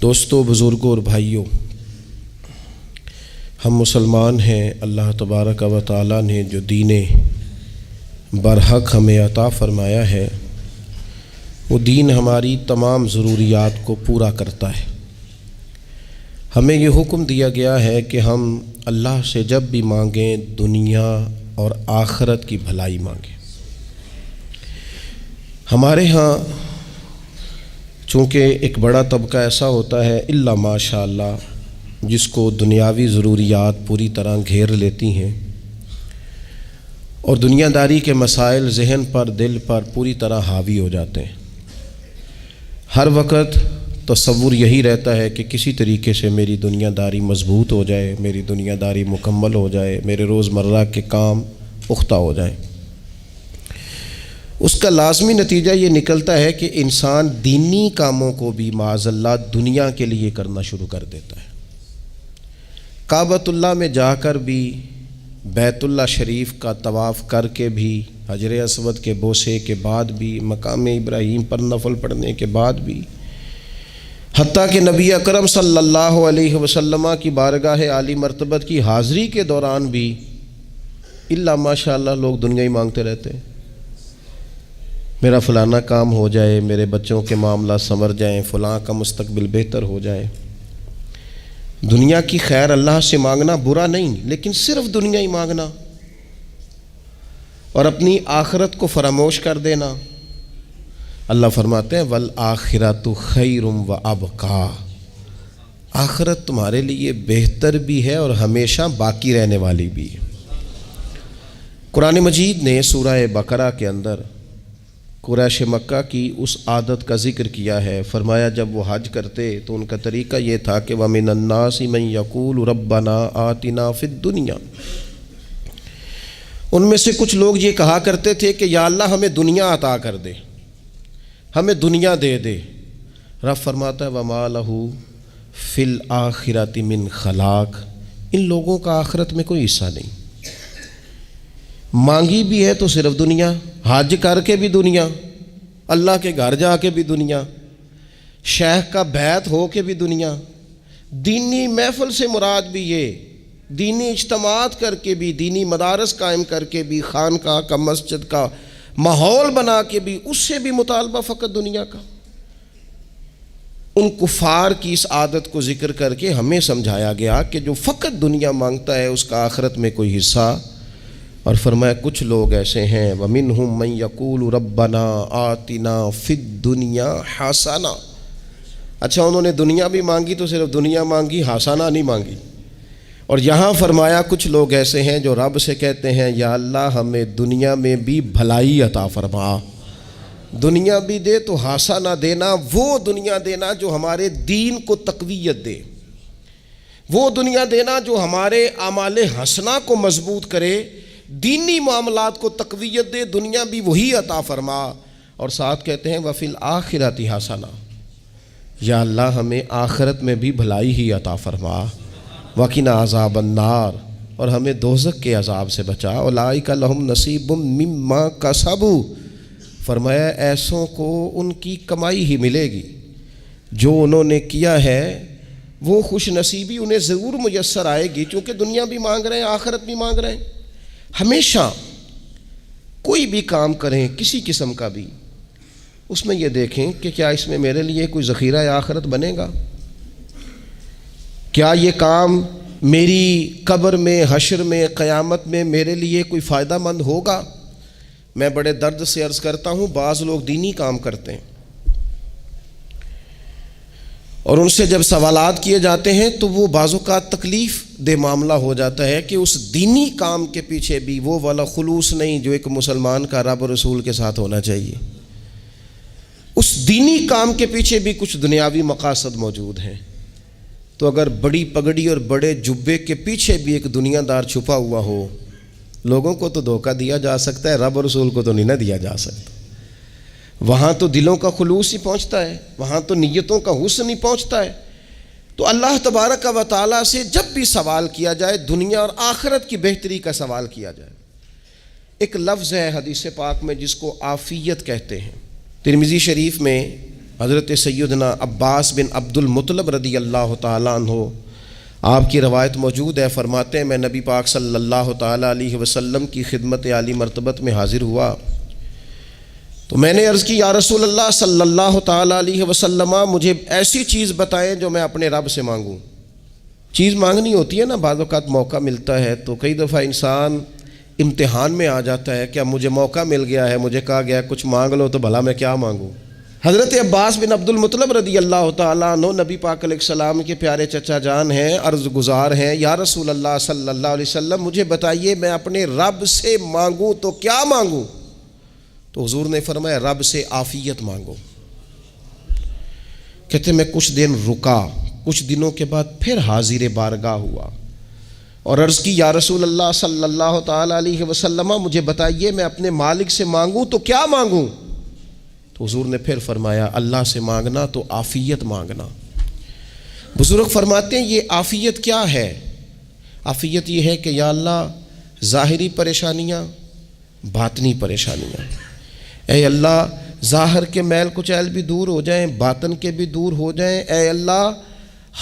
دوستو، بزرگوں اور بھائیوں، ہم مسلمان ہیں۔ اللہ تبارک و تعالیٰ نے جو دین برحق ہمیں عطا فرمایا ہے، وہ دین ہماری تمام ضروریات کو پورا کرتا ہے۔ ہمیں یہ حکم دیا گیا ہے کہ ہم اللہ سے جب بھی مانگیں دنیا اور آخرت کی بھلائی مانگیں۔ ہمارے ہاں چونکہ ایک بڑا طبقہ ایسا ہوتا ہے الا ماشاء اللہ جس کو دنیاوی ضروریات پوری طرح گھیر لیتی ہیں اور دنیا داری کے مسائل ذہن پر دل پر پوری طرح حاوی ہو جاتے ہیں۔ ہر وقت تصور یہی رہتا ہے کہ کسی طریقے سے میری دنیا داری مضبوط ہو جائے، میری دنیا داری مکمل ہو جائے، میرے روزمرہ کے کام پختہ ہو جائیں۔ اس کا لازمی نتیجہ یہ نکلتا ہے کہ انسان دینی کاموں کو بھی معاذ اللہ دنیا کے لیے کرنا شروع کر دیتا ہے۔ کعبۃ اللہ میں جا کر بھی، بیت اللہ شریف کا طواف کر کے بھی، حجر اسود کے بوسے کے بعد بھی، مقام ابراہیم پر نفل پڑھنے کے بعد بھی، حتیٰ کہ نبی اکرم صلی اللہ علیہ وسلم کی بارگاہ عالی مرتبت کی حاضری کے دوران بھی الا ماشاء اللہ لوگ دنیا ہی مانگتے رہتے ہیں۔ میرا فلانا کام ہو جائے، میرے بچوں کے معاملات سنور جائیں، فلاں کا مستقبل بہتر ہو جائے۔ دنیا کی خیر اللہ سے مانگنا برا نہیں، لیکن صرف دنیا ہی مانگنا اور اپنی آخرت کو فراموش کر دینا۔ اللہ فرماتے ہیں وَالْآخِرَةُ خَيْرٌ وَأَبْقَىٰ، آخرت تمہارے لیے بہتر بھی ہے اور ہمیشہ باقی رہنے والی بھی ہے۔ قرآن مجید نے سورہ بقرہ کے اندر قریش مکہ کی اس عادت کا ذکر کیا ہے۔ فرمایا جب وہ حج کرتے تو ان کا طریقہ یہ تھا کہ وَمِنَ النَّاسِ مَن يَقُولُ رَبَّنَا آتِنَا فِي الدُّنْيَا، ان میں سے کچھ لوگ یہ کہا کرتے تھے کہ یا اللہ ہمیں دنیا عطا کر دے، ہمیں دنیا دے دے۔ رب فرماتا ہے وَمَا لَهُ فِي الْآخِرَةِ مِنْ خَلَاقٍ، ان لوگوں کا آخرت میں کوئی حصہ نہیں۔ مانگی بھی ہے تو صرف دنیا، حج کر کے بھی دنیا، اللہ کے گھر جا کے بھی دنیا، شیخ کا بیعت ہو کے بھی دنیا، دینی محفل سے مراد بھی یہ، دینی اجتماعات کر کے بھی، دینی مدارس قائم کر کے بھی، خانقاہ کا مسجد کا ماحول بنا کے بھی، اس سے بھی مطالبہ فقط دنیا کا۔ ان کفار کی اس عادت کو ذکر کر کے ہمیں سمجھایا گیا کہ جو فقط دنیا مانگتا ہے اس کا آخرت میں کوئی حصہ، اور فرمایا کچھ لوگ ایسے ہیں وَمِنْهُمْ مَنْ يَقُولُ رَبَّنَا آتِنَا فِي الدُّنْيَا حَسَنَةً، اچھا انہوں نے دنیا بھی مانگی تو صرف دنیا مانگی، حسنہ نہیں مانگی۔ اور یہاں فرمایا کچھ لوگ ایسے ہیں جو رب سے کہتے ہیں یا اللہ ہمیں دنیا میں بھی بھلائی عطا فرما، دنیا بھی دے تو حسنہ دینا، وہ دنیا دینا جو ہمارے دین کو تقویت دے، وہ دنیا دینا جو ہمارے اعمال حسنہ کو مضبوط کرے، دینی معاملات کو تقویت دے، دنیا بھی وہی عطا فرما۔ اور ساتھ کہتے ہیں وَفِي الْآخِرَةِ حَسَنَةً، یا اللہ ہمیں آخرت میں بھی بھلائی ہی عطا فرما، وَقِنَا عَذَابَ النَّارِ، اور ہمیں دوزخ کے عذاب سے بچا، أُولَٰئِكَ لَهُمْ نَصِيبٌ مِّمَّا كَسَبُوا، فرمایا ایسوں کو ان کی کمائی ہی ملے گی، جو انہوں نے کیا ہے وہ خوش نصیبی انہیں ضرور میسر آئے گی، چونکہ دنیا بھی مانگ رہے ہیں، آخرت بھی مانگ رہے ہیں۔ ہمیشہ کوئی بھی کام کریں کسی قسم کا بھی، اس میں یہ دیکھیں کہ کیا اس میں میرے لیے کوئی ذخیرہ آخرت بنے گا، کیا یہ کام میری قبر میں، حشر میں، قیامت میں میرے لیے کوئی فائدہ مند ہوگا۔ میں بڑے درد سے عرض کرتا ہوں بعض لوگ دینی کام کرتے ہیں اور ان سے جب سوالات کیے جاتے ہیں تو وہ بعض اوقات تکلیف دہ معاملہ ہو جاتا ہے کہ اس دینی کام کے پیچھے بھی وہ والا خلوص نہیں جو ایک مسلمان کا رب اور رسول کے ساتھ ہونا چاہیے، اس دینی کام کے پیچھے بھی کچھ دنیاوی مقاصد موجود ہیں۔ تو اگر بڑی پگڑی اور بڑے جبے کے پیچھے بھی ایک دنیا دار چھپا ہوا ہو، لوگوں کو تو دھوکہ دیا جا سکتا ہے، رب اور رسول کو تو نہیں نہ دیا جا سکتا۔ وہاں تو دلوں کا خلوص ہی پہنچتا ہے، وہاں تو نیتوں کا حسن ہی پہنچتا ہے۔ تو اللہ تبارک و تعالیٰ سے جب بھی سوال کیا جائے دنیا اور آخرت کی بہتری کا سوال کیا جائے۔ ایک لفظ ہے حدیث پاک میں جس کو عافیت کہتے ہیں، ترمذی شریف میں حضرت سیدنا عباس بن عبد المطلب رضی اللہ تعالیٰ عنہ، آپ کی روایت موجود ہے، فرماتے ہیں میں نبی پاک صلی اللہ تعالیٰ علیہ وسلم کی خدمت عالی مرتبت میں حاضر ہوا تو میں نے عرض کی یا رسول اللہ صلی اللہ تعالیٰ علیہ وسلم، مجھے ایسی چیز بتائیں جو میں اپنے رب سے مانگوں۔ چیز مانگنی ہوتی ہے نا، بعض اوقات موقع ملتا ہے تو کئی دفعہ انسان امتحان میں آ جاتا ہے کہ اب مجھے موقع مل گیا ہے، مجھے کہا گیا کچھ مانگ لو تو بھلا میں کیا مانگوں۔ حضرت عباس بن عبد المطلب رضی اللہ تعالیٰ عنہ نبی پاک علیہ السلام کے پیارے چچا جان ہیں، عرض گزار ہیں یا رسول اللہ صلی اللہ علیہ وسلم، مجھے بتائیے میں اپنے رب سے مانگوں تو کیا مانگوں؟ تو حضور نے فرمایا رب سے عافیت مانگو۔ کہتے میں کچھ دن رکا، کچھ دنوں کے بعد پھر حاضر بارگاہ ہوا اور عرض کی یا رسول اللہ صلی اللہ تعالیٰ علیہ وسلم، مجھے بتائیے میں اپنے مالک سے مانگوں تو کیا مانگوں؟ تو حضور نے پھر فرمایا اللہ سے مانگنا تو عافیت مانگنا۔ بزرگ فرماتے ہیں یہ عافیت کیا ہے؟ عافیت یہ ہے کہ یا اللہ ظاہری پریشانیاں، باطنی پریشانیاں، اے اللہ ظاہر کے میل کچیل بھی دور ہو جائیں، باطن کے بھی دور ہو جائیں، اے اللہ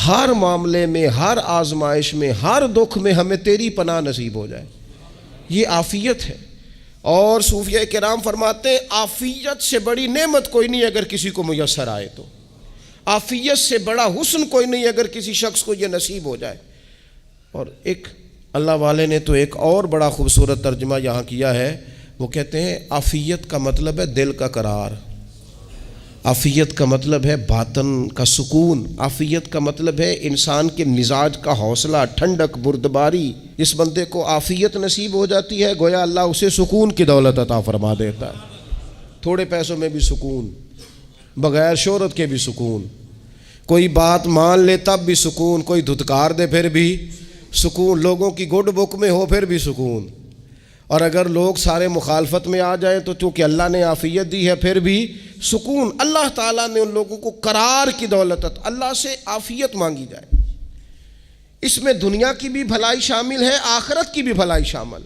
ہر معاملے میں، ہر آزمائش میں، ہر دکھ میں ہمیں تیری پناہ نصیب ہو جائے، یہ عافیت ہے۔ اور صوفیہ کرام فرماتے ہیں عافیت سے بڑی نعمت کوئی نہیں اگر کسی کو میسر آئے تو، عافیت سے بڑا حسن کوئی نہیں اگر کسی شخص کو یہ نصیب ہو جائے۔ اور ایک اللہ والے نے تو ایک اور بڑا خوبصورت ترجمہ یہاں کیا ہے، وہ کہتے ہیں عافیت کا مطلب ہے دل کا قرار، عافیت کا مطلب ہے باطن کا سکون، عافیت کا مطلب ہے انسان کے مزاج کا حوصلہ، ٹھنڈک، بردباری۔ جس بندے کو عافیت نصیب ہو جاتی ہے گویا اللہ اسے سکون کی دولت عطا فرما دیتا ہے، تھوڑے پیسوں میں بھی سکون، بغیر شہرت کے بھی سکون، کوئی بات مان لے تب بھی سکون، کوئی دھتکار دے پھر بھی سکون، لوگوں کی گڈ بک میں ہو پھر بھی سکون، اور اگر لوگ سارے مخالفت میں آ جائیں تو چونکہ اللہ نے عافیت دی ہے پھر بھی سکون۔ اللہ تعالیٰ نے ان لوگوں کو قرار کی دولت، اللہ سے عافیت مانگی جائے، اس میں دنیا کی بھی بھلائی شامل ہے، آخرت کی بھی بھلائی شامل۔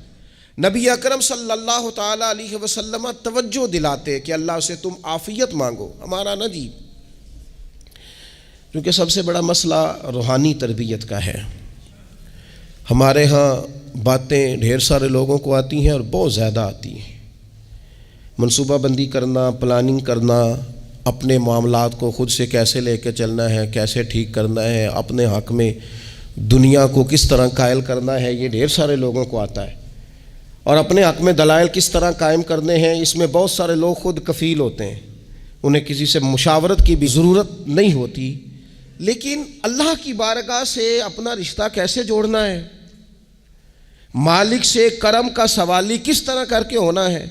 نبی اکرم صلی اللہ تعالیٰ علیہ وسلم توجہ دلاتے کہ اللہ سے تم عافیت مانگو۔ ہمارا نا جی کیونکہ سب سے بڑا مسئلہ روحانی تربیت کا ہے، ہمارے ہاں باتیں ڈھیر سارے لوگوں کو آتی ہیں اور بہت زیادہ آتی ہیں، منصوبہ بندی کرنا، پلاننگ کرنا، اپنے معاملات کو خود سے کیسے لے کے چلنا ہے، کیسے ٹھیک کرنا ہے، اپنے حق میں دنیا کو کس طرح قائل کرنا ہے، یہ ڈھیر سارے لوگوں کو آتا ہے، اور اپنے حق میں دلائل کس طرح قائم کرنے ہیں، اس میں بہت سارے لوگ خود کفیل ہوتے ہیں، انہیں کسی سے مشاورت کی بھی ضرورت نہیں ہوتی۔ لیکن اللہ کی بارگاہ سے اپنا رشتہ کیسے جوڑنا ہے، مالک سے کرم کا سوالی کس طرح کر کے ہونا ہے،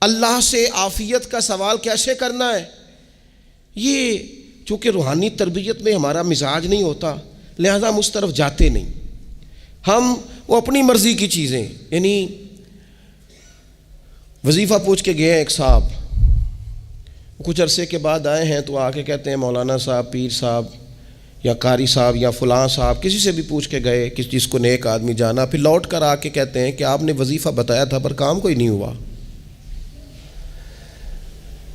اللہ سے عافیت کا سوال کیسے کرنا ہے، یہ چونکہ روحانی تربیت میں ہمارا مزاج نہیں ہوتا لہذا ہم اس طرف جاتے نہیں، ہم وہ اپنی مرضی کی چیزیں، یعنی وظیفہ پوچھ کے گئے ہیں ایک صاحب، کچھ عرصے کے بعد آئے ہیں تو آ کے کہتے ہیں مولانا صاحب، پیر صاحب یا قاری صاحب یا فلاں صاحب، کسی سے بھی پوچھ کے گئے، کس چیز کو نیک آدمی جانا، پھر لوٹ کر آ کے کہتے ہیں کہ آپ نے وظیفہ بتایا تھا پر کام کوئی نہیں ہوا۔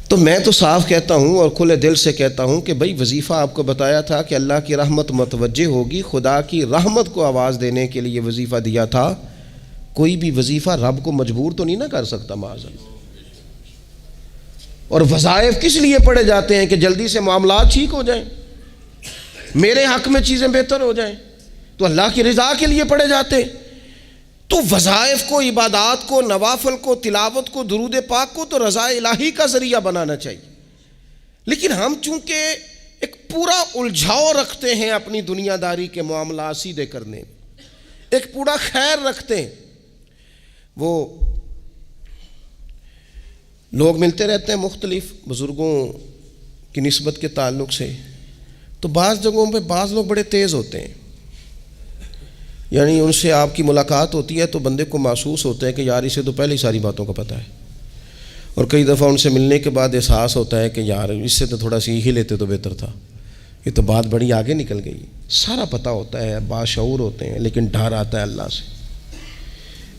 تو میں تو صاف کہتا ہوں اور کھلے دل سے کہتا ہوں کہ بھئی وظیفہ آپ کو بتایا تھا کہ اللہ کی رحمت متوجہ ہوگی، خدا کی رحمت کو آواز دینے کے لیے وظیفہ دیا تھا، کوئی بھی وظیفہ رب کو مجبور تو نہیں نہ کر سکتا معاذ اللہ۔ اور وظائف کس لیے پڑھے جاتے ہیں کہ جلدی سے معاملات ٹھیک ہو جائیں، میرے حق میں چیزیں بہتر ہو جائیں، تو اللہ کی رضا کے لیے پڑھے جاتے ہیں۔ تو وظائف کو، عبادات کو، نوافل کو، تلاوت کو، درود پاک کو تو رضا الہی کا ذریعہ بنانا چاہیے، لیکن ہم چونکہ ایک پورا الجھاؤ رکھتے ہیں اپنی دنیا داری کے معاملات سیدھے کرنے میں، ایک پورا خیر رکھتے ہیں، وہ لوگ ملتے رہتے ہیں مختلف بزرگوں کی نسبت کے تعلق سے، تو بعض جگہوں پہ بعض لوگ بڑے تیز ہوتے ہیں، یعنی ان سے آپ کی ملاقات ہوتی ہے تو بندے کو محسوس ہوتا ہے کہ یار اسے تو پہلے ہی ساری باتوں کا پتہ ہے، اور کئی دفعہ ان سے ملنے کے بعد احساس ہوتا ہے کہ یار اس سے تو تھوڑا سیکھ ہی لیتے تو بہتر تھا، یہ تو بات بڑی آگے نکل گئی، سارا پتہ ہوتا ہے، باشعور ہوتے ہیں، لیکن ڈر آتا ہے اللہ سے۔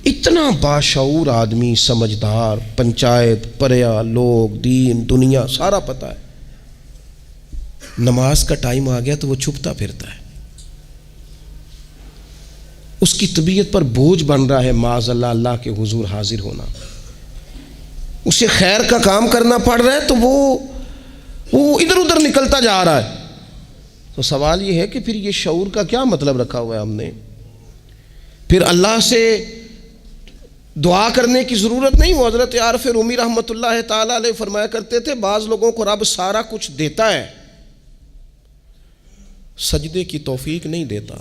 اتنا باشعور آدمی، سمجھدار، پنچایت، پریا، لوگ، دین، دنیا سارا پتہ ہے، نماز کا ٹائم آ گیا تو وہ چھپتا پھرتا ہے، اس کی طبیعت پر بوجھ بن رہا ہے معاذ اللہ اللہ کے حضور حاضر ہونا، اسے خیر کا کام کرنا پڑ رہا ہے تو وہ ادھر ادھر نکلتا جا رہا ہے۔ تو سوال یہ ہے کہ پھر یہ شعور کا کیا مطلب رکھا ہوا ہے ہم نے؟ پھر اللہ سے دعا کرنے کی ضرورت نہیں۔ وہ حضرت عارف رومی رحمۃ اللہ تعالیٰ علیہ فرمایا کرتے تھے بعض لوگوں کو رب سارا کچھ دیتا ہے، سجدے کی توفیق نہیں دیتا۔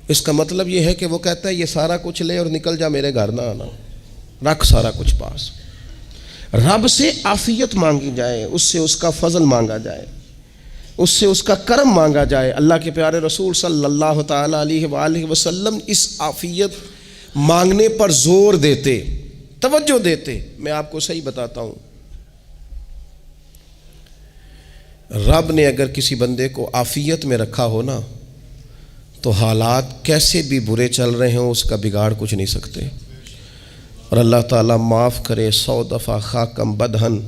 اس کا مطلب یہ ہے کہ وہ کہتا ہے یہ سارا کچھ لے اور نکل جا، میرے گھر نہ آنا، رکھ سارا کچھ پاس۔ رب سے عافیت مانگی جائے، اس سے اس کا فضل مانگا جائے، اس سے اس کا کرم مانگا جائے۔ اللہ کے پیارے رسول صلی اللہ تعالیٰ علیہ وآلہ وسلم اس عافیت مانگنے پر زور دیتے، توجہ دیتے۔ میں آپ کو صحیح بتاتا ہوں، رب نے اگر کسی بندے کو عافیت میں رکھا ہو نا تو حالات کیسے بھی برے چل رہے ہوں اس کا بگاڑ کچھ نہیں سکتے۔ اور اللہ تعالیٰ معاف کرے، 100 دفعہ خاکم بدہن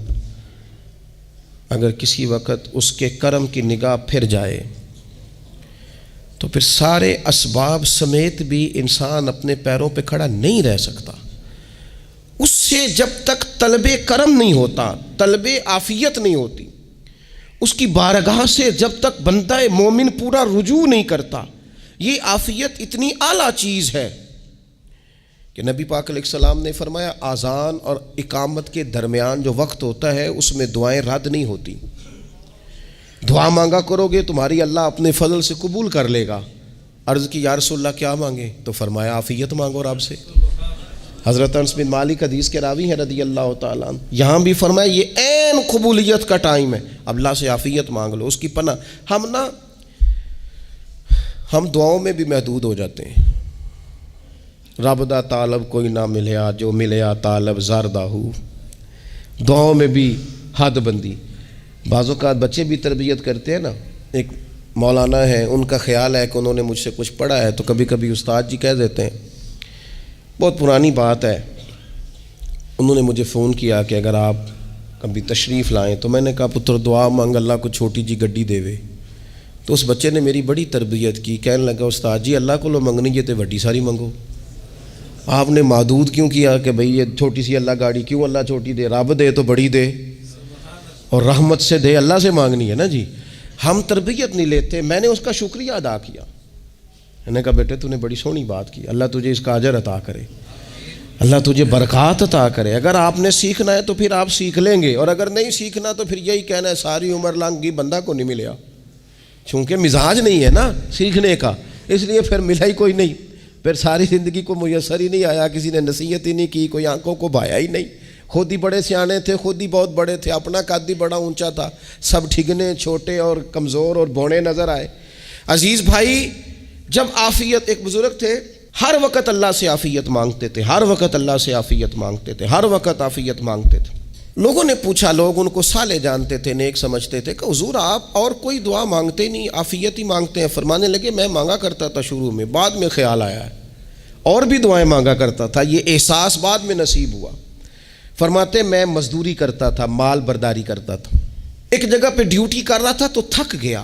اگر کسی وقت اس کے کرم کی نگاہ پھر جائے تو پھر سارے اسباب سمیت بھی انسان اپنے پیروں پہ کھڑا نہیں رہ سکتا۔ اس سے جب تک طلب کرم نہیں ہوتا، طلب عافیت نہیں ہوتی، اس کی بارگاہ سے جب تک بندہ مومن پورا رجوع نہیں کرتا، یہ عافیت اتنی اعلیٰ چیز ہے کہ نبی پاک علیہ السلام نے فرمایا اذان اور اقامت کے درمیان جو وقت ہوتا ہے اس میں دعائیں رد نہیں ہوتی۔ دعا مانگا کرو گے تمہاری اللہ اپنے فضل سے قبول کر لے گا۔ عرض کی یا رسول اللہ کیا مانگے؟ تو فرمایا عافیت مانگو رب سے۔ حضرت انس بن مالک حدیث کے راوی ہیں رضی اللہ تعالیٰ عنہ، یہاں بھی فرمایا یہ عین قبولیت کا ٹائم ہے، اب اللہ سے عافیت مانگ لو، اس کی پناہ۔ ہم دعاؤں میں بھی محدود ہو جاتے ہیں۔ رب دا طالب کوئی نہ ملیا، جو ملیا طالب زردہ ہو، دعاؤں میں بھی حد بندی۔ بعض اوقات بچے بھی تربیت کرتے ہیں نا، ایک مولانا ہے، ان کا خیال ہے کہ انہوں نے مجھ سے کچھ پڑھا ہے تو کبھی کبھی استاد جی کہہ دیتے ہیں، بہت پرانی بات ہے، انہوں نے مجھے فون کیا کہ اگر آپ کبھی تشریف لائیں، تو میں نے کہا پتر دعا مانگ اللہ کو چھوٹی جی گڈی دے وے۔ تو اس بچے نے میری بڑی تربیت کی، کہنے لگا استاد جی اللہ کو لو منگنی ہے تو وڈی ساری منگو، آپ نے محدود کیوں کیا کہ بھئی یہ چھوٹی سی اللہ گاڑی کیوں اللہ چھوٹی دے، رب دے تو بڑی دے اور رحمت سے دے، اللہ سے مانگنی ہے نا جی۔ ہم تربیت نہیں لیتے۔ میں نے اس کا شکریہ ادا کیا، میں نے کہا بیٹے تو نے بڑی سونی بات کی، اللہ تجھے اس کا اجر عطا کرے، اللہ تجھے برکات عطا کرے۔ اگر آپ نے سیکھنا ہے تو پھر آپ سیکھ لیں گے، اور اگر نہیں سیکھنا تو پھر یہی کہنا ہے ساری عمر لنگی بندہ کو نہیں ملیا، چونکہ مزاج نہیں ہے نا سیکھنے کا، اس لیے پھر ملا ہی کوئی نہیں، پھر ساری زندگی کو میسر ہی نہیں آیا، کسی نے نصیحت ہی نہیں کی، کوئی آنکھوں کو بھایا ہی نہیں، خود ہی بڑے سیانے تھے، خود ہی بہت بڑے تھے، اپنا قد ہی بڑا اونچا تھا، سب ٹھگنے چھوٹے اور کمزور اور بونے نظر آئے۔ عزیز بھائی، جب عافیت، ایک بزرگ تھے ہر وقت اللہ سے عافیت مانگتے تھے، ہر وقت اللہ سے عافیت مانگتے تھے، ہر وقت عافیت مانگتے تھے۔ لوگوں نے پوچھا، لوگ ان کو صالح جانتے تھے، نیک سمجھتے تھے، کہ حضور آپ اور کوئی دعا مانگتے نہیں، عافیت ہی مانگتے ہیں۔ فرمانے لگے میں مانگا کرتا تھا شروع میں، بعد میں خیال آیا ہے اور بھی دعائیں مانگا کرتا تھا، یہ احساس بعد میں نصیب ہوا۔ فرماتے میں مزدوری کرتا تھا، مال برداری کرتا تھا، ایک جگہ پہ ڈیوٹی کر رہا تھا تو تھک گیا،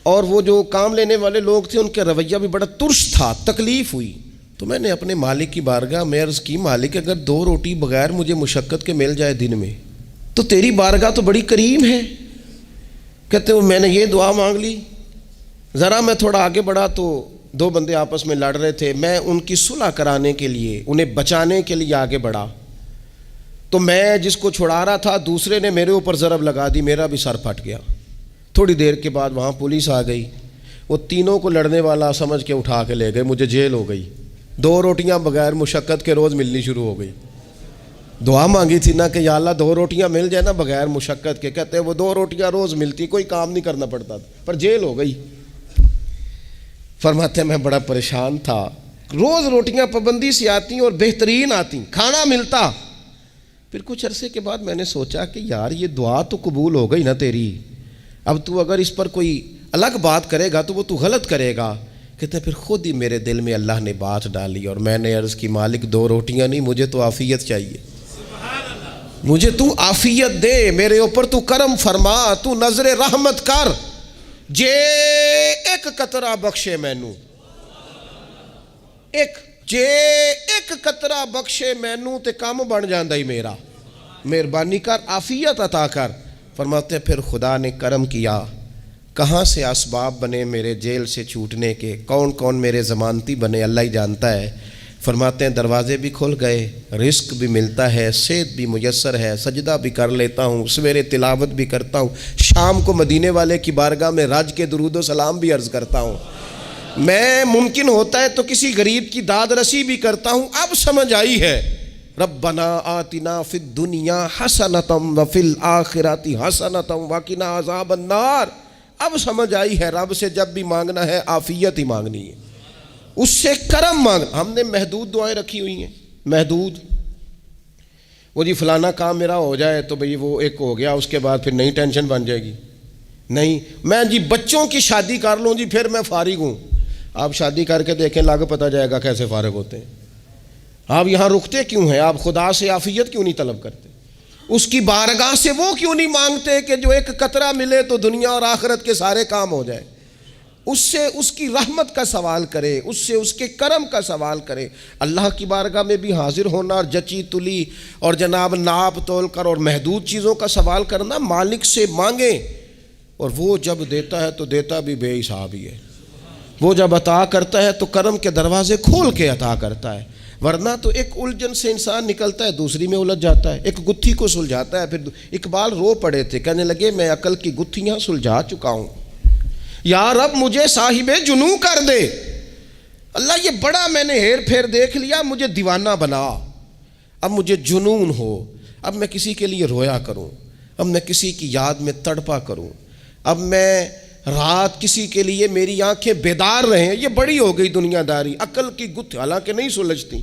اور وہ جو کام لینے والے لوگ تھے ان کا رویہ بھی بڑا ترش تھا، تکلیف ہوئی، تو میں نے اپنے مالک کی بارگاہ میں عرض کی مالک اگر 2 روٹی بغیر مجھے مشقت کے مل جائے دن میں تو تیری بارگاہ تو بڑی کریم ہے۔ کہتے ہیں میں نے یہ دعا مانگ لی، ذرا میں تھوڑا آگے بڑھا تو 2 بندے آپس میں لڑ رہے تھے، میں ان کی صلح کرانے کے لیے، انہیں بچانے کے لیے آگے بڑھا، تو میں جس کو چھڑا رہا تھا دوسرے نے میرے اوپر ضرب لگا دی، میرا بھی سر پھٹ گیا۔ تھوڑی دیر کے بعد وہاں پولیس آ گئی، وہ تینوں کو لڑنے والا سمجھ کے اٹھا کے لے گئے، مجھے جیل ہو گئی، 2 روٹیاں بغیر مشقت کے روز ملنی شروع ہو گئی۔ دعا مانگی تھی نا کہ یا اللہ 2 روٹیاں مل جائے نا بغیر مشقت کے، کہتے ہیں وہ 2 روٹیاں روز ملتی، کوئی کام نہیں کرنا پڑتا تھا، پر جیل ہو گئی۔ فرماتے ہیں میں بڑا پریشان تھا، روز روٹیاں پابندی سے آتی اور بہترین آتی، کھانا ملتا۔ پھر کچھ عرصے کے بعد میں نے سوچا کہ یار یہ دعا تو قبول ہو گئی نا تیری، اب تو اگر اس پر کوئی الگ بات کرے گا تو وہ تو غلط کرے گا۔ کہتے ہیں پھر خود ہی میرے دل میں اللہ نے بات ڈالی اور میں نے عرض کی مالک 2 روٹیاں نہیں، مجھے تو عافیت چاہیے، مجھے تو عافیت دے، میرے اوپر تو کرم فرما، تو نظر رحمت کر، جے ایک قطرہ بخشے مینوں، جے ایک قطرہ بخشے مینوں تے کام بن جاندا ہی میرا، مہربانی کر، عافیت عطا کر۔ فرماتے پھر خدا نے کرم کیا، کہاں سے اسباب بنے میرے جیل سے چھوٹنے کے، کون کون میرے ضمانتی بنے اللہ ہی جانتا ہے۔ فرماتے ہیں دروازے بھی کھل گئے، رزق بھی ملتا ہے، صحت بھی میسر ہے، سجدہ بھی کر لیتا ہوں، سویرے تلاوت بھی کرتا ہوں، شام کو مدینے والے کی بارگاہ میں رج کے درود و سلام بھی عرض کرتا ہوں، میں ممکن ہوتا ہے تو کسی غریب کی داد رسی بھی کرتا ہوں۔ اب سمجھ آئی ہے، ربنا آتنا فی الدنیا حسنۃ وفی الآخرۃ حسنۃ وقنا عذاب النار۔ اب سمجھ آئی ہے رب سے جب بھی مانگنا ہے عافیت ہی مانگنی ہے، اس سے کرم مانگ۔ ہم نے محدود دعائیں رکھی ہوئی ہیں، محدود، وہ جی فلانا کام میرا ہو جائے تو بھئی وہ ایک ہو گیا، اس کے بعد پھر نئی ٹینشن بن جائے گی، نہیں میں جی بچوں کی شادی کر لوں جی پھر میں فارغ ہوں۔ آپ شادی کر کے دیکھیں، لاگ پتہ جائے گا کیسے فارغ ہوتے ہیں۔ آپ یہاں رکتے کیوں ہیں؟ آپ خدا سے عافیت کیوں نہیں طلب کرتے؟ اس کی بارگاہ سے وہ کیوں نہیں مانگتے کہ جو ایک قطرہ ملے تو دنیا اور آخرت کے سارے کام ہو جائے؟ اس سے اس کی رحمت کا سوال کرے، اس سے اس کے کرم کا سوال کرے۔ اللہ کی بارگاہ میں بھی حاضر ہونا اور جچی تلی اور جناب ناپ تول کر اور محدود چیزوں کا سوال کرنا، مالک سے مانگیں، اور وہ جب دیتا ہے تو دیتا بھی بے حساب ہی ہے۔ وہ جب عطا کرتا ہے تو کرم کے دروازے کھول کے عطا کرتا ہے، ورنہ تو ایک الجھن سے انسان نکلتا ہے دوسری میں الجھ جاتا ہے، ایک گتھی کو سلجھاتا ہے پھر۔ اقبال رو پڑے تھے، کہنے لگے میں عقل کی گتھیاں سلجھا چکا ہوں، یا رب مجھے صاحب جنوں کر دے۔ اللہ یہ بڑا میں نے ہیر پھیر دیکھ لیا، مجھے دیوانہ بنا، اب مجھے جنون ہو، اب میں کسی کے لیے رویا کروں، اب میں کسی کی یاد میں تڑپا کروں، اب میں رات کسی کے لیے میری آنکھیں بیدار رہیں۔ یہ بڑی ہو گئی دنیا داری، عقل کی گتھی حالانکہ نہیں سلجھتی،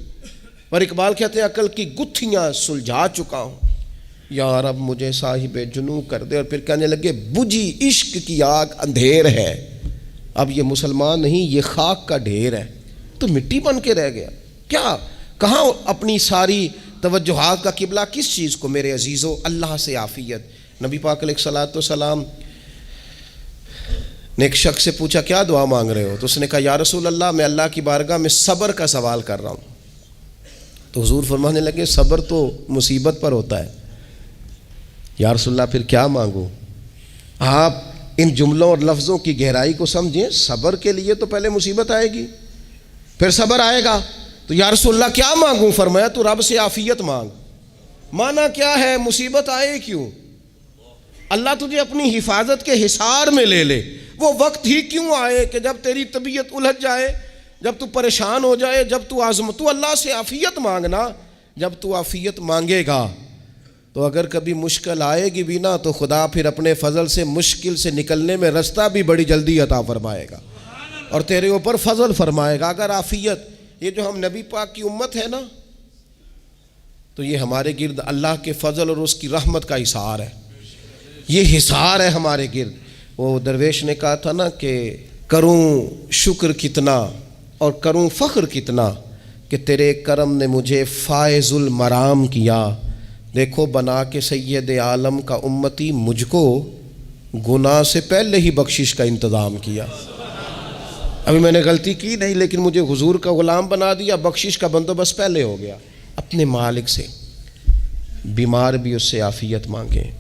پر اقبال کہتے ہیں عقل کی گتھیاں سلجھا چکا ہوں، یا رب مجھے صاحب جنوں کر دے۔ اور پھر کہنے لگے بجھی عشق کی آگ اندھیر ہے، اب یہ مسلمان نہیں یہ خاک کا ڈھیر ہے، تو مٹی بن کے رہ گیا۔ کیا کہاں اپنی ساری توجہات کا قبلہ کس چیز کو؟ میرے عزیزو اللہ سے عافیت۔ نبی پاک علیہ الصلوۃ والسلام نے ایک شخص سے پوچھا کیا دعا مانگ رہے ہو؟ تو اس نے کہا یا رسول اللہ میں اللہ کی بارگاہ میں صبر کا سوال کر رہا ہوں۔ تو حضور فرمانے لگے صبر تو مصیبت پر ہوتا ہے۔ یا رسول اللہ پھر کیا مانگوں؟ آپ ان جملوں اور لفظوں کی گہرائی کو سمجھیں، صبر کے لیے تو پہلے مصیبت آئے گی پھر صبر آئے گا۔ تو یا رسول اللہ کیا مانگوں؟ فرمایا تو رب سے عافیت مانگ۔ مانا کیا ہے؟ مصیبت آئے کیوں؟ اللہ تجھے اپنی حفاظت کے حصار میں لے لے، وہ وقت ہی کیوں آئے کہ جب تیری طبیعت الجھ جائے، جب تو پریشان ہو جائے، جب تو اللہ سے عافیت مانگنا۔ جب تو عافیت مانگے گا تو اگر کبھی مشکل آئے گی بھی نا تو خدا پھر اپنے فضل سے مشکل سے نکلنے میں رستہ بھی بڑی جلدی عطا فرمائے گا اور تیرے اوپر فضل فرمائے گا۔ اگر عافیت، یہ جو ہم نبی پاک کی امت ہے نا، تو یہ ہمارے گرد اللہ کے فضل اور اس کی رحمت کا حصار ہے، یہ حصار ہے ہمارے گرد۔ وہ درویش نے کہا تھا نا کہ کروں شکر کتنا اور کروں فخر کتنا کہ تیرے کرم نے مجھے فائز المرام کیا، دیکھو بنا کے سید عالم کا امتی مجھ کو گناہ سے پہلے ہی بخشش کا انتظام کیا۔ ابھی میں نے غلطی کی نہیں لیکن مجھے حضور کا غلام بنا دیا، بخشش کا بندوبست پہلے ہو گیا۔ اپنے مالک سے بیمار بھی اس سے عافیت مانگیں،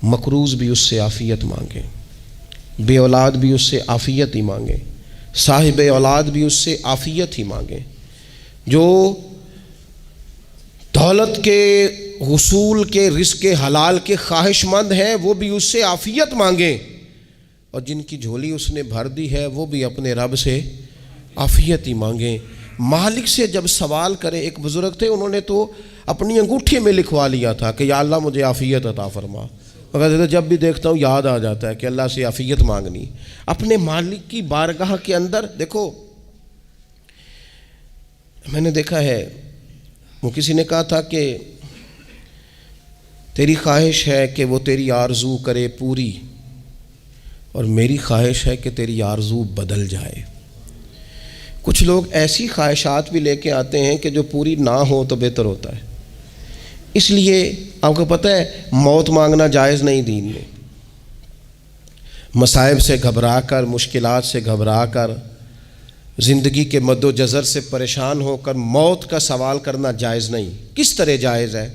مقروض بھی اس سے عافیت مانگیں، بے اولاد بھی اس سے عافیت ہی مانگیں، صاحب اولاد بھی اس سے عافیت ہی مانگیں، جو دولت کے حصول کے رزق حلال کے خواہش مند ہیں وہ بھی اس سے عافیت مانگیں، اور جن کی جھولی اس نے بھر دی ہے وہ بھی اپنے رب سے عافیت ہی مانگیں۔ مالک سے جب سوال کرے، ایک بزرگ تھے انہوں نے تو اپنی انگوٹھی میں لکھوا لیا تھا کہ یا اللہ مجھے عافیت عطا فرما، مگر جب بھی دیکھتا ہوں یاد آ جاتا ہے کہ اللہ سے عافیت مانگنی۔ اپنے مالک کی بارگاہ کے اندر دیکھو، میں نے دیکھا ہے وہ کسی نے کہا تھا کہ تیری خواہش ہے کہ وہ تیری آرزو کرے پوری، اور میری خواہش ہے کہ تیری آرزو بدل جائے۔ کچھ لوگ ایسی خواہشات بھی لے کے آتے ہیں کہ جو پوری نہ ہو تو بہتر ہوتا ہے، اس لیے آپ کو پتہ ہے موت مانگنا جائز نہیں دین میں. مصائب سے گھبرا کر، مشکلات سے گھبرا کر، زندگی کے مد و جزر سے پریشان ہو کر موت کا سوال کرنا جائز نہیں. کس طرح جائز ہے؟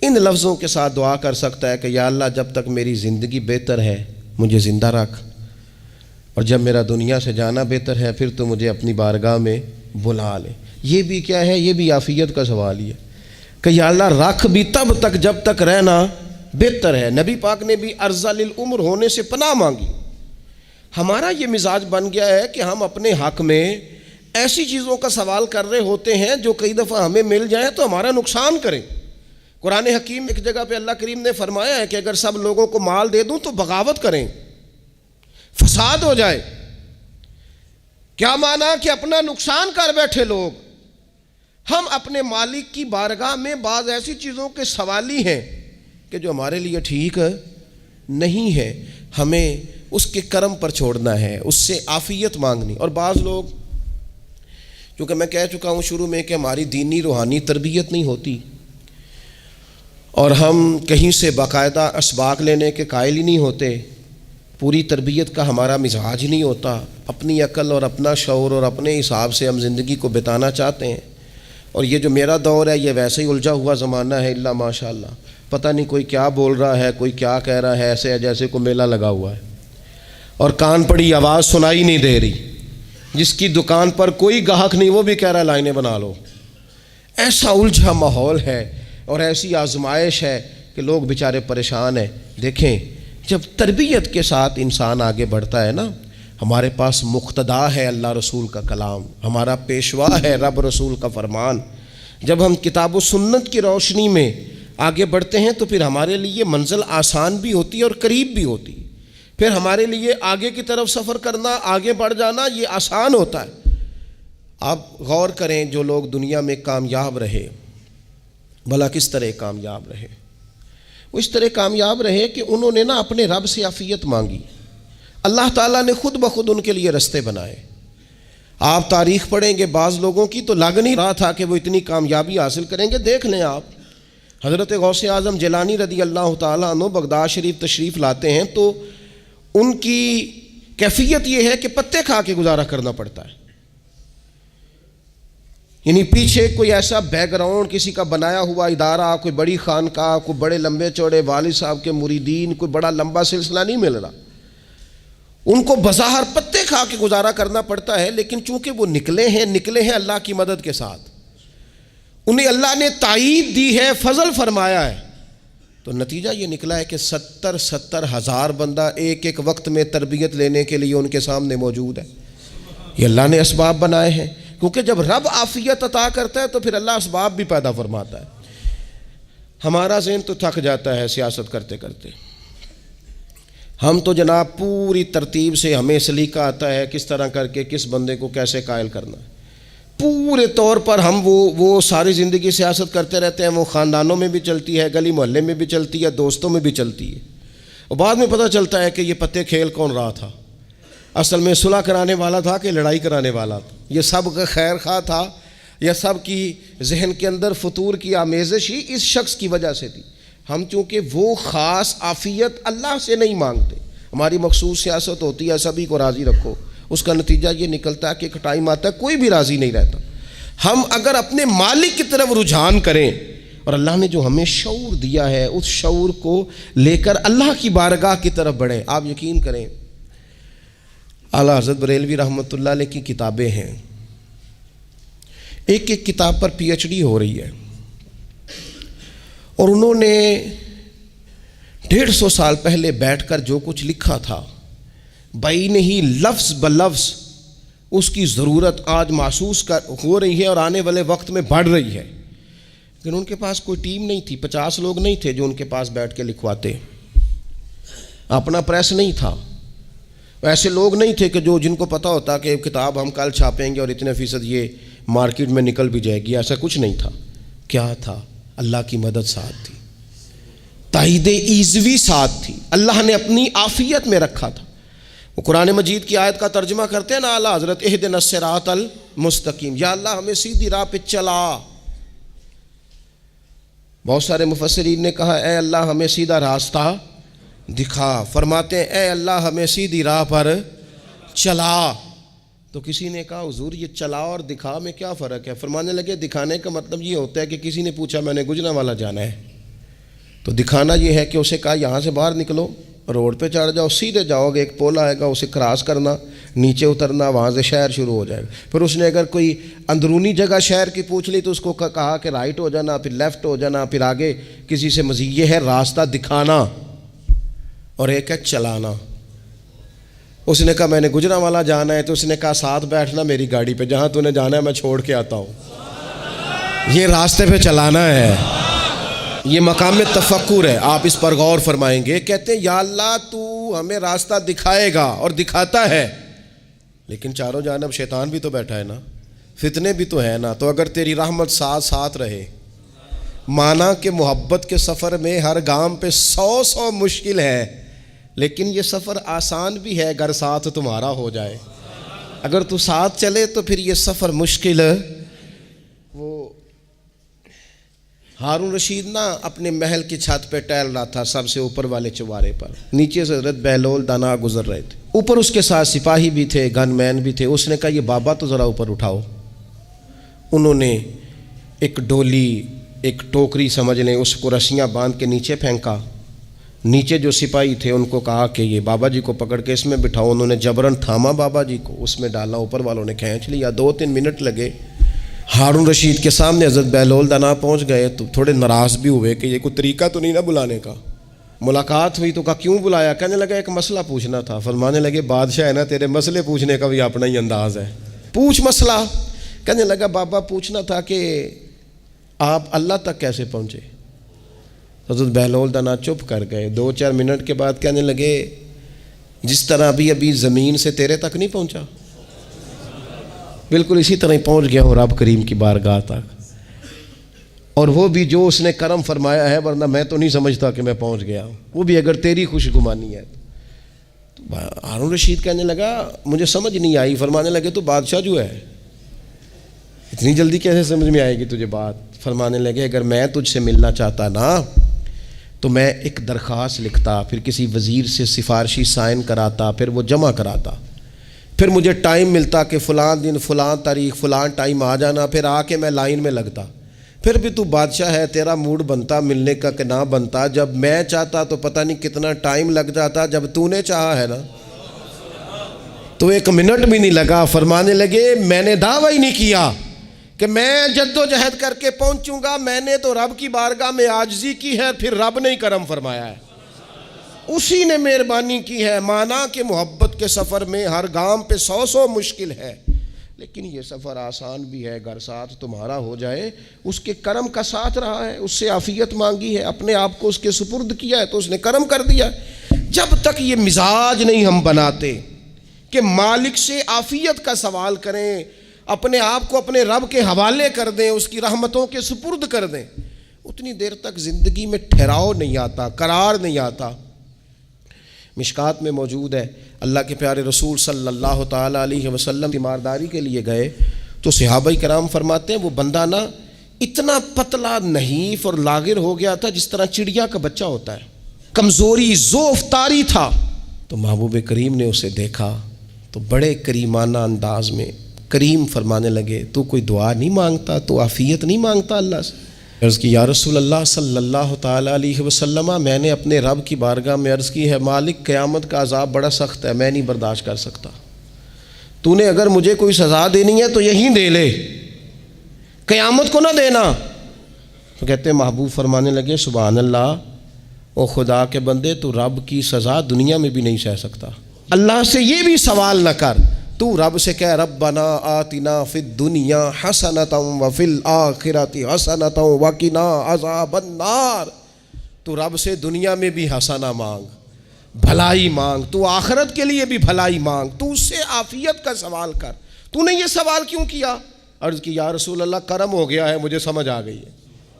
ان لفظوں کے ساتھ دعا کر سکتا ہے کہ یا اللہ جب تک میری زندگی بہتر ہے مجھے زندہ رکھ، اور جب میرا دنیا سے جانا بہتر ہے پھر تو مجھے اپنی بارگاہ میں بلا لے. یہ بھی کیا ہے؟ یہ بھی عافیت کا سوال ہی ہے کہ یا اللہ رکھ بھی تب تک جب تک رہنا بہتر ہے. نبی پاک نے بھی ارذل العمر ہونے سے پناہ مانگی. ہمارا یہ مزاج بن گیا ہے کہ ہم اپنے حق میں ایسی چیزوں کا سوال کر رہے ہوتے ہیں جو کئی دفعہ ہمیں مل جائیں تو ہمارا نقصان کریں. قرآن حکیم ایک جگہ پہ اللہ کریم نے فرمایا ہے کہ اگر سب لوگوں کو مال دے دوں تو بغاوت کریں، فساد ہو جائے. کیا مانا؟ کہ اپنا نقصان کر بیٹھے لوگ. ہم اپنے مالک کی بارگاہ میں بعض ایسی چیزوں کے سوالی ہیں کہ جو ہمارے لیے ٹھیک نہیں ہے، ہمیں اس کے کرم پر چھوڑنا ہے، اس سے عافیت مانگنی. اور بعض لوگ، کیونکہ میں کہہ چکا ہوں شروع میں کہ ہماری دینی روحانی تربیت نہیں ہوتی اور ہم کہیں سے باقاعدہ اسباق لینے کے قائل ہی نہیں ہوتے، پوری تربیت کا ہمارا مزاج نہیں ہوتا، اپنی عقل اور اپنا شعور اور اپنے حساب سے ہم زندگی کو بتانا چاہتے ہیں. اور یہ جو میرا دور ہے یہ ویسے ہی الجھا ہوا زمانہ ہے، اللہ ماشاء اللہ، پتہ نہیں کوئی کیا بول رہا ہے، کوئی کیا کہہ رہا ہے، ایسے ہے جیسے کوئی میلہ لگا ہوا ہے اور کان پڑی آواز سنائی نہیں دے رہی. جس کی دکان پر کوئی گاہک نہیں وہ بھی کہہ رہا ہے لائنیں بنا لو. ایسا الجھا ماحول ہے اور ایسی آزمائش ہے کہ لوگ بیچارے پریشان ہیں. دیکھیں جب تربیت کے ساتھ انسان آگے بڑھتا ہے نا، ہمارے پاس مقتدا ہے اللہ رسول کا کلام، ہمارا پیشوا ہے رب رسول کا فرمان. جب ہم کتاب و سنت کی روشنی میں آگے بڑھتے ہیں تو پھر ہمارے لیے منزل آسان بھی ہوتی ہے اور قریب بھی ہوتی ہے. پھر ہمارے لیے آگے کی طرف سفر کرنا، آگے بڑھ جانا یہ آسان ہوتا ہے. آپ غور کریں جو لوگ دنیا میں کامیاب رہے، بھلا کس طرح کامیاب رہے؟ وہ اس طرح کامیاب رہے کہ انہوں نے نا اپنے رب سے عافیت مانگی. اللہ تعالیٰ نے خود بخود ان کے لیے رستے بنائے. آپ تاریخ پڑھیں گے بعض لوگوں کی تو لگ نہیں رہا تھا کہ وہ اتنی کامیابی حاصل کریں گے. دیکھ لیں آپ حضرت غوث اعظم جیلانی رضی اللہ تعالیٰ عنہ بغداد شریف تشریف لاتے ہیں تو ان کی کیفیت یہ ہے کہ پتے کھا کے گزارا کرنا پڑتا ہے. یعنی پیچھے کوئی ایسا بیک گراؤنڈ کسی کا بنایا ہوا ادارہ، کوئی بڑی خانقاہ، کوئی بڑے لمبے چوڑے والد صاحب کے مریدین، کوئی بڑا لمبا سلسلہ نہیں مل رہا. ان کو بظاہر پتے کھا کے گزارا کرنا پڑتا ہے، لیکن چونکہ وہ نکلے ہیں اللہ کی مدد کے ساتھ، انہیں اللہ نے تائید دی ہے، فضل فرمایا ہے، تو نتیجہ یہ نکلا ہے کہ 70 ہزار بندہ ایک ایک وقت میں تربیت لینے کے لیے ان کے سامنے موجود ہے. یہ اللہ نے اسباب بنائے ہیں، کیونکہ جب رب عافیت عطا کرتا ہے تو پھر اللہ اسباب بھی پیدا فرماتا ہے. ہمارا ذہن تو تھک جاتا ہے سیاست کرتے کرتے. ہم تو جناب پوری ترتیب سے ہمیں سلیقہ آتا ہے کس طرح کر کے کس بندے کو کیسے قائل کرنا ہے. پورے طور پر ہم وہ ساری زندگی سیاست کرتے رہتے ہیں. وہ خاندانوں میں بھی چلتی ہے، گلی محلے میں بھی چلتی ہے، دوستوں میں بھی چلتی ہے، اور بعد میں پتہ چلتا ہے کہ یہ پتے کھیل کون رہا تھا. اصل میں صلح کرانے والا تھا کہ لڑائی کرانے والا تھا. یہ سب کا خیر خواہ تھا، یا سب کی ذہن کے اندر فطور کی آمیزش ہی اس شخص کی وجہ سے تھی. ہم چونکہ وہ خاص عافیت اللہ سے نہیں مانگتے، ہماری مخصوص سیاست ہوتی ہے سبھی کو راضی رکھو. اس کا نتیجہ یہ نکلتا ہے کہ ایک ٹائم آتا ہے کوئی بھی راضی نہیں رہتا. ہم اگر اپنے مالک کی طرف رجحان کریں اور اللہ نے جو ہمیں شعور دیا ہے اس شعور کو لے کر اللہ کی بارگاہ کی طرف بڑھیں. آپ یقین کریں اعلیٰ حضرت بریلوی رحمۃ اللہ علیہ کی کتابیں ہیں، ایک ایک کتاب پر پی ایچ ڈی ہو رہی ہے، اور انہوں نے 150 سال پہلے بیٹھ کر جو کچھ لکھا تھا بین ہی لفظ بلفظ اس کی ضرورت آج محسوس ہو رہی ہے اور آنے والے وقت میں بڑھ رہی ہے. لیکن ان کے پاس کوئی ٹیم نہیں تھی، 50 لوگ نہیں تھے جو ان کے پاس بیٹھ کے لکھواتے، اپنا پریس نہیں تھا، ایسے لوگ نہیں تھے کہ جن کو پتہ ہوتا کہ کتاب ہم کل چھاپیں گے اور اتنے فیصد یہ مارکیٹ میں نکل بھی جائے گی. ایسا کچھ نہیں تھا. کیا تھا؟ اللہ کی مدد ساتھ تھی، تائید ایزوی ساتھ تھی، اللہ نے اپنی عافیت میں رکھا تھا. وہ قرآن مجید کی آیت کا ترجمہ کرتے ہیں نا اعلیٰ حضرت اہدنا الصراط المستقیم، یا اللہ ہمیں سیدھی راہ پہ چلا. بہت سارے مفسرین نے کہا اے اللہ ہمیں سیدھا راستہ دکھا، فرماتے ہیں اے اللہ ہمیں سیدھی راہ پر چلا۔ تو کسی نے کہا حضور یہ چلا اور دکھا میں کیا فرق ہے؟ فرمانے لگے دکھانے کا مطلب یہ ہوتا ہے کہ کسی نے پوچھا میں نے گجرانوالہ جانا ہے، تو دکھانا یہ ہے کہ اسے کہا یہاں سے باہر نکلو، روڈ پہ چڑھ جاؤ، سیدھے جاؤ گے، ایک پول آئے گا، اسے کراس کرنا، نیچے اترنا، وہاں سے شہر شروع ہو جائے گا۔ پھر اس نے اگر کوئی اندرونی جگہ شہر کی پوچھ لی تو اس کو کہا کہ رائٹ ہو جانا، پھر لیفٹ ہو جانا، پھر آگے کسی سے مزید۔ یہ ہے راستہ دکھانا، اور ایک ہے چلانا۔ اس نے کہا میں نے گجرانوالہ جانا ہے، تو اس نے کہا ساتھ بیٹھنا میری گاڑی پہ، جہاں تو نے جانا ہے میں چھوڑ کے آتا ہوں۔ یہ راستے پہ چلانا ہے، یہ مقام تفکر ہے، آپ اس پر غور فرمائیں گے۔ کہتے ہیں یا اللہ تو ہمیں راستہ دکھائے گا اور دکھاتا ہے، لیکن چاروں جانب شیطان بھی تو بیٹھا ہے نا، فتنے بھی تو ہے نا، تو اگر تیری رحمت ساتھ ساتھ رہے، مانا کہ محبت کے سفر میں ہر گام پہ 100 مشکل ہے، لیکن یہ سفر آسان بھی ہے اگر ساتھ تمہارا ہو جائے۔ اگر تو ساتھ چلے تو پھر یہ سفر مشکل ہے۔ وہ ہارون رشید نا اپنے محل کی چھت پہ ٹہل رہا تھا، سب سے اوپر والے چوارے پر، نیچے سے حضرت بہلول دانا گزر رہے تھے، اوپر اس کے ساتھ سپاہی بھی تھے، گن مین بھی تھے۔ اس نے کہا یہ بابا تو ذرا اوپر اٹھاؤ۔ انہوں نے ایک ڈولی، ایک ٹوکری سمجھ لیں، اس کو رسیاں باندھ کے نیچے پھینکا۔ نیچے جو سپاہی تھے ان کو کہا کہ یہ بابا جی کو پکڑ کے اس میں بٹھاؤ۔ انہوں نے جبراً تھاما بابا جی کو، اس میں ڈالا، اوپر والوں نے کھینچ لیا۔ 2-3 منٹ لگے۔ ہارون رشید کے سامنے حضرت بہلول دانا پہنچ گئے تو تھوڑے ناراض بھی ہوئے کہ یہ کوئی طریقہ تو نہیں نا بلانے کا۔ ملاقات ہوئی تو کہا کیوں بلایا؟ کہنے لگا ایک مسئلہ پوچھنا تھا۔ فرمانے لگے بادشاہ ہے نا، تیرے مسئلے پوچھنے کا بھی اپنا ہی انداز ہے، پوچھ مسئلہ۔ کہنے لگا بابا پوچھنا تھا کہ آپ اللہ تک کیسے پہنچے؟ حضرت بہلول دانا چپ کر گئے۔ 2-4 منٹ کے بعد کہنے لگے جس طرح ابھی زمین سے تیرے تک نہیں پہنچا، بالکل اسی طرح ہی پہنچ گیا ہوں رب کریم کی بارگاہ تک، اور وہ بھی جو اس نے کرم فرمایا ہے، ورنہ میں تو نہیں سمجھتا کہ میں پہنچ گیا ہوں، وہ بھی اگر تیری خوش گمانی ہے۔ ہارون رشید کہنے لگا مجھے سمجھ نہیں آئی۔ فرمانے لگے تو بادشاہ جو ہے اتنی جلدی کیسے سمجھ میں آئے گی تجھے بات؟ فرمانے لگے اگر میں تجھ سے ملنا چاہتا نا تو میں ایک درخواست لکھتا، پھر کسی وزیر سے سفارشی سائن کراتا، پھر وہ جمع کراتا، پھر مجھے ٹائم ملتا کہ فلاں دن فلاں تاریخ فلاں ٹائم آ جانا، پھر آ کے میں لائن میں لگتا۔ پھر بھی تو بادشاہ ہے، تیرا موڈ بنتا ملنے کا کہ نہ بنتا؟ جب میں چاہتا تو پتہ نہیں کتنا ٹائم لگ جاتا، جب تو نے چاہا ہے نا تو 1 منٹ بھی نہیں لگا۔ فرمانے لگے میں نے دعویٰ ہی نہیں کیا کہ میں جد و جہد کر کے پہنچوں گا، میں نے تو رب کی بارگاہ میں عاجزی کی ہے، پھر رب نے ہی کرم فرمایا ہے، اسی نے مہربانی کی ہے۔ مانا کہ محبت کے سفر میں ہر گام پہ 100 مشکل ہے، لیکن یہ سفر آسان بھی ہے اگر ساتھ تمہارا ہو جائے۔ اس کے کرم کا ساتھ رہا ہے، اس سے عافیت مانگی ہے، اپنے آپ کو اس کے سپرد کیا ہے تو اس نے کرم کر دیا۔ جب تک یہ مزاج نہیں ہم بناتے کہ مالک سے عافیت کا سوال کریں، اپنے آپ کو اپنے رب کے حوالے کر دیں، اس کی رحمتوں کے سپرد کر دیں، اتنی دیر تک زندگی میں ٹھہراؤ نہیں آتا، قرار نہیں آتا۔ مشکات میں موجود ہے، اللہ کے پیارے رسول صلی اللہ تعالیٰ علیہ وسلم تیمارداری کے لیے گئے تو صحابہ کرام فرماتے ہیں وہ بندہ نا اتنا پتلا نحیف اور لاغر ہو گیا تھا جس طرح چڑیا کا بچہ ہوتا ہے، کمزوری ضعف طاری تھا۔ تو محبوب کریم نے اسے دیکھا تو بڑے کریمانہ انداز میں کریم فرمانے لگے تو کوئی دعا نہیں مانگتا، تو عافیت نہیں مانگتا اللہ سے؟ عرض کی یا رسول اللہ صلی اللہ تعالیٰ علیہ وسلم، میں نے اپنے رب کی بارگاہ میں عرض کی ہے مالک قیامت کا عذاب بڑا سخت ہے، میں نہیں برداشت کر سکتا، تو نے اگر مجھے کوئی سزا دینی ہے تو یہیں دے لے، قیامت کو نہ دینا۔ تو کہتے ہیں محبوب فرمانے لگے سبحان اللہ، او خدا کے بندے تو رب کی سزا دنیا میں بھی نہیں سہ سکتا، اللہ سے یہ بھی سوال نہ کر، تو رب سے کہہ ربنا آتنا فی الدنیا حسنۃ وفی الآخرۃ حسنۃ وقنا عذاب النار، تو رب سے دنیا میں بھی حسنہ مانگ، بھلائی مانگ، تو آخرت کے لیے بھی بھلائی مانگ، تو اس سے عافیت کا سوال کر۔ تو نے یہ سوال کیوں کیا؟ عرض کی یا رسول اللہ کرم ہو گیا ہے، مجھے سمجھ آ گئی ہے،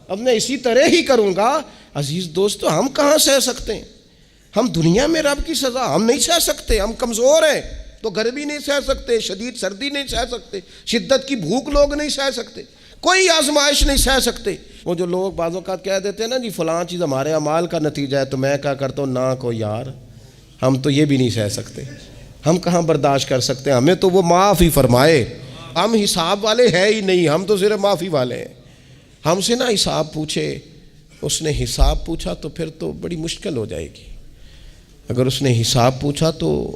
اب میں اسی طرح ہی کروں گا۔ عزیز دوستو ہم کہاں سہ سکتے ہیں؟ ہم دنیا میں رب کی سزا ہم نہیں سہ سکتے، ہم کمزور ہیں تو گرمی نہیں سہ سکتے، شدید سردی نہیں سہ سکتے، شدت کی بھوک لوگ نہیں سہ سکتے، کوئی آزمائش نہیں سہ سکتے، وہ جو لوگ بعض اوقات کہہ دیتے ہیں نا جی فلاں چیز ہمارے اعمال کا نتیجہ ہے، تو میں کیا کرتا ہوں، نہ کو یار، ہم تو یہ بھی نہیں سہ سکتے، ہم کہاں برداشت کر سکتے ہیں، ہمیں تو وہ معاف ہی فرمائے، ہم حساب والے ہے ہی نہیں، ہم تو صرف معافی والے ہیں۔ ہم سے نہ حساب پوچھے، اس نے حساب پوچھا تو پھر تو بڑی مشکل ہو جائے گی، اگر اس نے حساب پوچھا تو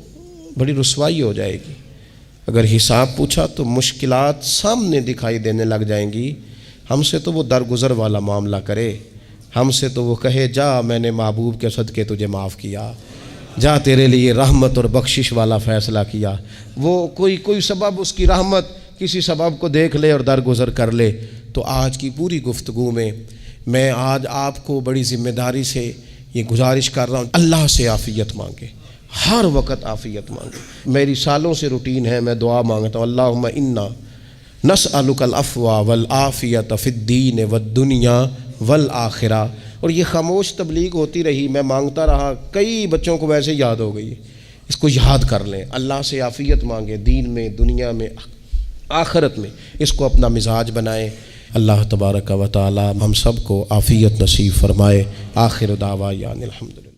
بڑی رسوائی ہو جائے گی، اگر حساب پوچھا تو مشکلات سامنے دکھائی دینے لگ جائیں گی۔ ہم سے تو وہ درگزر والا معاملہ کرے، ہم سے تو وہ کہے جا میں نے محبوب کے صدقے تجھے معاف کیا، جا تیرے لیے رحمت اور بخشش والا فیصلہ کیا۔ وہ کوئی سبب، اس کی رحمت کسی سبب کو دیکھ لے اور درگزر کر لے۔ تو آج کی پوری گفتگو میں آج آپ کو بڑی ذمہ داری سے یہ گزارش کر رہا ہوں، اللہ سے عافیت مانگے، ہر وقت عافیت مانگے۔ میری سالوں سے روٹین ہے، میں دعا مانگتا ہوں، اللہم انا نسألک العفو والعافیت فی الدین والدنیا والآخرہ۔ اور یہ خاموش تبلیغ ہوتی رہی، میں مانگتا رہا، کئی بچوں کو ویسے یاد ہو گئی، اس کو یاد کر لیں، اللہ سے عافیت مانگے، دین میں، دنیا میں، آخرت میں، اس کو اپنا مزاج بنائیں۔ اللہ تبارک و تعالی ہم سب کو عافیت نصیب فرمائے۔ آخر دعوانا الحمدللہ۔